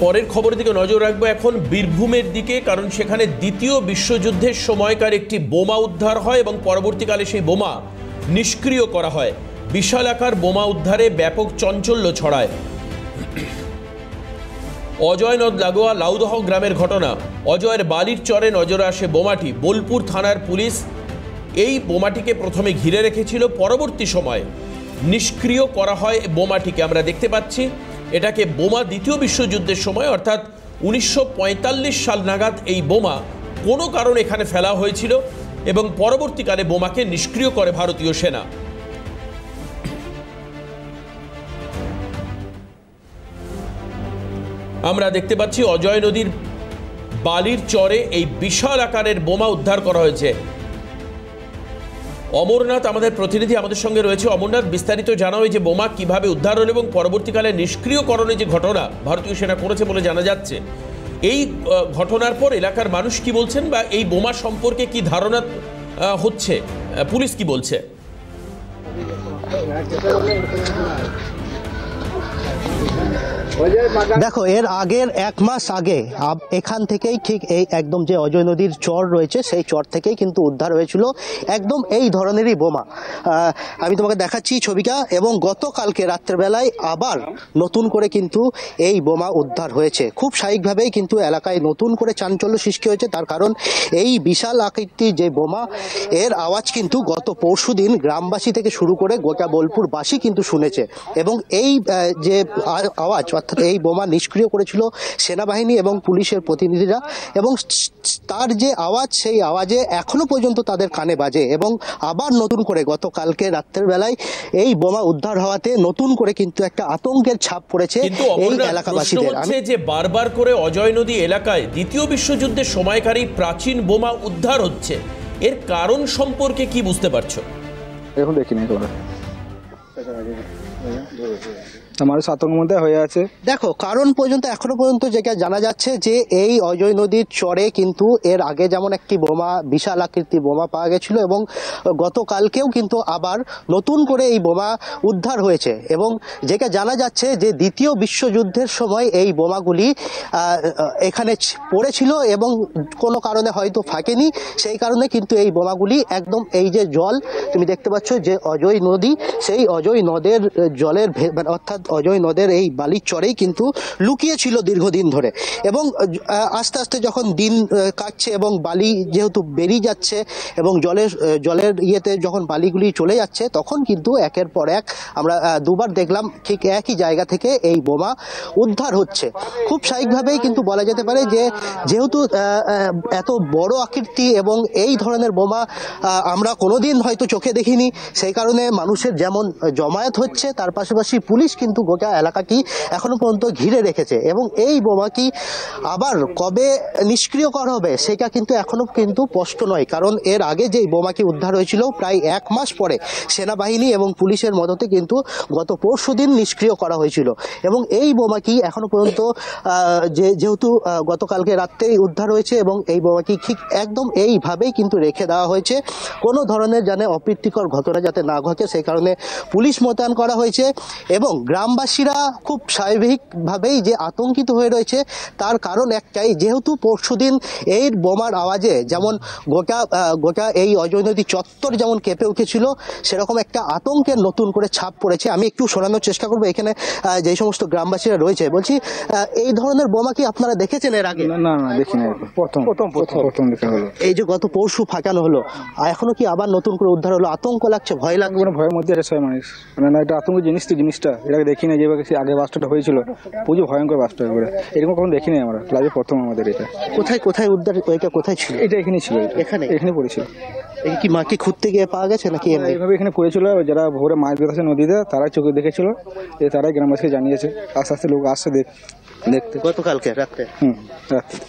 পরের খবরের দিকে নজর রাখবো এখন বীরভূমের দিকে, কারণ সেখানে দ্বিতীয় বিশ্বযুদ্ধের সময়কার একটি বোমা উদ্ধার হয় এবং পরবর্তীকালে সেই বোমা নিষ্ক্রিয় করা হয়। বিশাল আকার বোমা উদ্ধারে ব্যাপক চাঞ্চল্য ছড়ায়। অজয় নদ লাগোয়া লাউদহ গ্রামের ঘটনা। অজয়ের বালির চরে নজরে আসে বোমাটি। বোলপুর থানার পুলিশ এই বোমাটিকে প্রথমে ঘিরে রেখেছিল, পরবর্তী সময়ে নিষ্ক্রিয় করা হয় বোমাটিকে। আমরা দেখতে পাচ্ছি এটাকে বোমা দ্বিতীয় বিশ্বযুদ্ধের সময় অর্থাৎ 1945 সাল নাগাদ এই বোমা কোনো কারণে এখানে ফেলা হয়েছিল এবং পরবর্তীকালে বোমাকে নিষ্ক্রিয় করে ভারতীয় সেনা। আমরা দেখতে পাচ্ছি অজয় নদীর বালির চরে এই বিশাল আকারের বোমা উদ্ধার করা হয়েছে। অমরনাথ আমাদের প্রতিনিধি আমাদের সঙ্গে রয়েছে। অমরনাথ, বিস্তারিত জানা হয় যে বোমা কিভাবে উদ্ধার হলো এবং পরবর্তীকালে নিষ্ক্রিয়করণের যে ঘটনা ভারতীয় সেনা করেছে বলে জানা যাচ্ছে, এই ঘটনার পর এলাকার মানুষ কি বলছেন বা এই বোমা সম্পর্কে কি ধারণা হচ্ছে, পুলিশ কি বলছে? দেখো, এর আগের এক মাস আগে এখান থেকেই ঠিক এই একদম যে অজয় নদীর চর রয়েছে সেই চর থেকেই কিন্তু উদ্ধার হয়েছিল একদম এই ধরনেরই বোমা। আমি তোমাকে দেখাচ্ছি ছবিটা। এবং গতকালকে রাত্রেবেলায় আবার নতুন করে কিন্তু এই বোমা উদ্ধার হয়েছে। খুব স্বাভাবিকভাবেই কিন্তু এলাকায় নতুন করে চাঞ্চল্য সৃষ্টি হয়েছে। তার কারণ এই বিশাল আকৃতির যে বোমা, এর আওয়াজ কিন্তু গত পরশুদিন গ্রামবাসী থেকে শুরু করে গোটা বোলপুরবাসী কিন্তু শুনেছে। এবং এই যে আওয়াজ, অর্থাৎ এই বোমা নিষ্ক্রিয় করেছিল সেনাবাহিনী এবং পুলিশের প্রতিনিধিরা, এবং তার যে আওয়াজ, সেই আওয়াজে এখনো পর্যন্ত তাদের কানে বাজে। এবং আবার নতুন করে গতকালকে রাত্রের বেলায় এই বোমা উদ্ধার হওয়াতে নতুন করে কিন্তু একটা আতঙ্কের ছাপ পড়েছে এই এলাকাবাসীদের। যে বারবার করে অজয় নদী এলাকায় দ্বিতীয় বিশ্বযুদ্ধের সময়কারী প্রাচীন বোমা উদ্ধার হচ্ছে, এর কারণ সম্পর্কে কি বুঝতে পারছো? এখন দেখিনি আমার আতঙ্কের মধ্যে হয়ে আছে। দেখো, কারণ পর্যন্ত এখনো পর্যন্ত যেটা জানা যাচ্ছে যে এই অজয় নদীর চরে কিন্তু এর আগে যেমন একটি বোমা, বিশাল আকৃতির বোমা পাওয়া গেছিল এবং গতকালকেও কিন্তু আবার নতুন করে এই বোমা উদ্ধার হয়েছে। এবং যেটা জানা যাচ্ছে যে দ্বিতীয় বিশ্বযুদ্ধের সময় এই বোমাগুলি এখানে পড়েছিল এবং কোনো কারণে হয়তো ফাটেনি, সেই কারণে কিন্তু এই বোমাগুলি একদম এই যে জল তুমি দেখতে পাচ্ছ যে অজয় নদী, সেই অজয় নদের জলের অর্থাৎ অজয় নদের এই বালির চরেই কিন্তু লুকিয়ে ছিল দীর্ঘদিন ধরে। এবং আস্তে আস্তে যখন দিন কাটছে এবং বালি যেহেতু বেরিয়ে যাচ্ছে এবং জলের ইয়েতে যখন বালিগুলি চলে যাচ্ছে, তখন কিন্তু একের পর এক আমরা দুবার দেখলাম ঠিক একই জায়গা থেকে এই বোমা উদ্ধার হচ্ছে। খুব স্বাভাবিকভাবেই কিন্তু বলা যেতে পারে যে যেহেতু এত বড় আকৃতি এবং এই ধরনের বোমা আমরা কোনোদিন হয়তো চোখে দেখিনি, সেই কারণে মানুষের যেমন জমায়েত হচ্ছে, তার পাশাপাশি পুলিশ কিন্তু গোটা এলাকাটি এখনো পর্যন্ত ঘিরে রেখেছে। এবং এই বোমা কি আবার কবে নিষ্ক্রিয় করা হবে সেটা কিন্তু এখনো কিন্তু স্পষ্ট নয়। কারণ এর আগে যে বোমাটি উদ্ধার হয়েছিল প্রায় এক মাস পরে সেনাবাহিনী এবং পুলিশের মদতে কিন্তু গত পরশুদিন নিষ্ক্রিয় করা হয়েছিল। এবং এই বোমাটি এখনো পর্যন্ত যেহেতু গতকালকে রাত্রেই উদ্ধার হয়েছে এবং এই বোমাটি ঠিক একদম এইভাবেই কিন্তু রেখে দেওয়া হয়েছে, কোনো ধরনের যেন অপ্রীতিকর ঘটনা যাতে না ঘটে সেই কারণে পুলিশ মোতায়েন করা হয়েছে। এবং গ্রামবাসীরা খুব স্বাভাবিকভাবেই যে আতঙ্কিত হয়ে রয়েছে, তার কারণ একটাই, যেহেতু পরশুদিন এই বোমার আওয়াজে যেমন গোটা এই অজয় নদী চত্বর যেমন কেঁপে উঠেছিল, সেরকম একটা আতঙ্কের নতুন করে ছাপ পড়েছে। আমি একটু শোনানোর চেষ্টা করবো এখানে যে সমস্ত গ্রামবাসীরা রয়েছে। বলছি, এই ধরনের বোমা কি আপনারা দেখেছেন এর আগে? না, দেখিনি, প্রথম দেখা হলো। এই যে গত পরশু ফাঁকানো হলো, এখনো কি আবার নতুন করে উদ্ধার হলো? আতঙ্ক লাগছে, ভয় লাগছে? ভয়ের মধ্যে মানুষ, মানে এটা আতঙ্ক জিনিসটা এটাকে দেখি না। যেভাবে আগে বাস্টটা হয়েছিল প্রচুর ভয়ঙ্কর বাস্ট হয়ে পড়ে, এরকম কখনো দেখিনি আমরা, লাইভে প্রথম আমাদের এটা। কোথায় উদ্ধার, এটা কোথায় ছিল? এটা এখানে ছিল, এখানে পড়েছিল। কি মাকে খুঁজতে গিয়ে পাওয়া গেছে নাকি এইভাবে এখানে পড়েছিল? যারা ভোরে মাছ ধরছে নদীতে তারাই চোখে দেখেছিল, তারাই গ্রামবাসীকে জানিয়েছে। আস্তে আস্তে লোক আসছে দেখতে গতকালকে রাত্রে। রাত্রে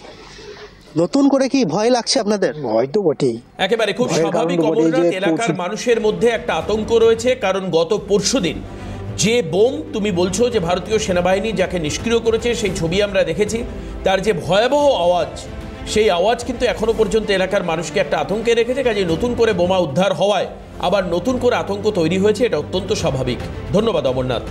নতুন করে কি ভয় লাগছে আপনাদের? ভয় তো বটেই, একেবারে খুব স্বাভাবিক। অমরনাথ, এলাকার মানুষের মধ্যে একটা আতঙ্ক রয়েছে, কারণ গত পরশুদিন যে বোম তুমি বলছো যে ভারতীয় সেনাবাহিনী যাকে নিষ্ক্রিয় করেছে, সেই ছবি আমরা দেখেছি, তার যে ভয়াবহ আওয়াজ, সেই আওয়াজ কিন্তু এখনো পর্যন্ত এলাকার মানুষকে একটা আতঙ্কে রেখেছে। কাজে নতুন করে বোমা উদ্ধার হওয়ায় আবার নতুন করে আতঙ্ক তৈরি হয়েছে, এটা অত্যন্ত স্বাভাবিক। ধন্যবাদ অমরনাথ।